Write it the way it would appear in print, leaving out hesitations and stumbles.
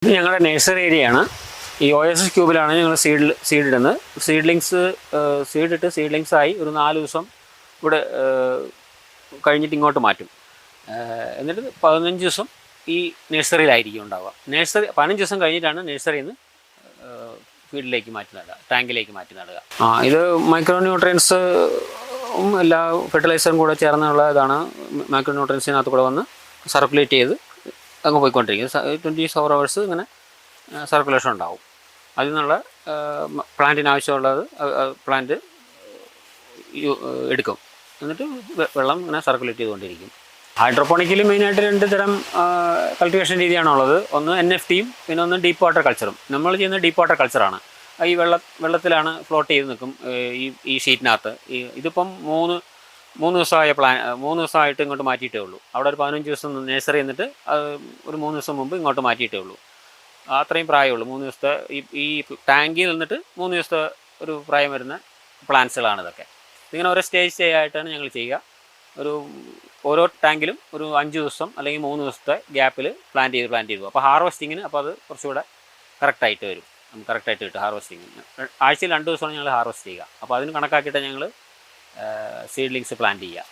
ഇത് ഞങ്ങളുടെ നഴ്സറി ഏരിയയാണ്. ഈ OSS ക്യൂബിലാണ് ഞങ്ങൾ സീഡ് ഇടുന്നത്. സീഡിട്ട് ആയി ഒരു 4 ദിവസം ഇവിടെ കഴിഞ്ഞിട്ട് ഇങ്ങോട്ട് മാറ്റും. എന്നിട്ട് 15 ദിവസം ഈ നഴ്സറിയിലായിരിക്കും ഉണ്ടാവുക. 15 ദിവസം കഴിഞ്ഞിട്ടാണ് നഴ്സറിയിൽ നിന്ന് ഫീൽഡിലേക്ക് മാറ്റി നടുക, ടാങ്കിലേക്ക് മാറ്റി നടുക. ഇത് മൈക്രോ ന്യൂട്രിയൻസ് എല്ലാ ഫെർട്ടിലൈസറും കൂടെ ചേർന്നുള്ള ഇതാണ്. മൈക്രോ ന്യൂട്രിയൻസിനകത്ത് കൂടെ വന്ന് സർക്കുലേറ്റ് ചെയ്ത് അങ്ങ് പോയിക്കൊണ്ടിരിക്കും. 24 hours ഇങ്ങനെ സർക്കുലേഷൻ ഉണ്ടാവും. അതിൽ നിന്നുള്ള പ്ലാന്റിന് ആവശ്യമുള്ളത് പ്ലാന്റ് എടുക്കും. എന്നിട്ട് വെള്ളം ഇങ്ങനെ സർക്കുലേറ്റ് ചെയ്തുകൊണ്ടിരിക്കും. ഹൈഡ്രോപോണിക്കിൽ മെയിനായിട്ട് 2 തരം കൾട്ടിവേഷൻ രീതിയാണുള്ളത്. ഒന്ന് NFTയും പിന്നെ ഒന്ന് ഡീപ്പ് വാട്ടർ കൾച്ചറും. നമ്മൾ ചെയ്യുന്നത് ഡീപ്പ് വാട്ടർ കൾച്ചറാണ്. ഈ വെള്ളത്തിലാണ് ഫ്ലോട്ട് ചെയ്ത് നിൽക്കും ഈ ഷീറ്റിനകത്ത്. ഇതിപ്പം 3 ദിവസമായ 3 ദിവസമായിട്ട് ഇങ്ങോട്ട് മാറ്റിയിട്ടേ ഉള്ളൂ. അവിടെ ഒരു 15 ദിവസം നഴ്സറി എന്നിട്ട് ഒരു 3 ദിവസം മുമ്പ് ഇങ്ങോട്ട് മാറ്റിയിട്ടേ ഉള്ളൂ. അത്രയും പ്രായമുള്ളൂ. 3 ദിവസത്തെ ഈ ടാങ്കിൽ നിന്നിട്ട് 3 ദിവസത്തെ ഒരു പ്രായം വരുന്ന പ്ലാന്റ്സുകളാണ് ഇതൊക്കെ. ഇങ്ങനെ ഓരോ സ്റ്റേജ് ആയിട്ടാണ് ഞങ്ങൾ ചെയ്യുക. ഓരോ ടാങ്കിലും ഒരു 5 ദിവസം അല്ലെങ്കിൽ 3 ദിവസത്തെ ഗ്യാപ്പിൽ പ്ലാന്റ് ചെയ്ത് പോകും. അപ്പോൾ ഹാർവെസ്റ്റിങ്ങിന് അപ്പോൾ അത് കുറച്ചുകൂടെ കറക്റ്റായിട്ട് വരും. കറക്റ്റായിട്ട് കിട്ടും ഹാർവെസ്റ്റിങ്ങിന്. ആഴ്ചയിൽ 2 ദിവസമാണ് ഞങ്ങൾ ഹാർവെസ്റ്റ് ചെയ്യുക. അപ്പോൾ അതിന് കണക്കാക്കിയിട്ട് ഞങ്ങൾ സീഡ്ലിങ്സ് പ്ലാന്റ് ചെയ്യുക.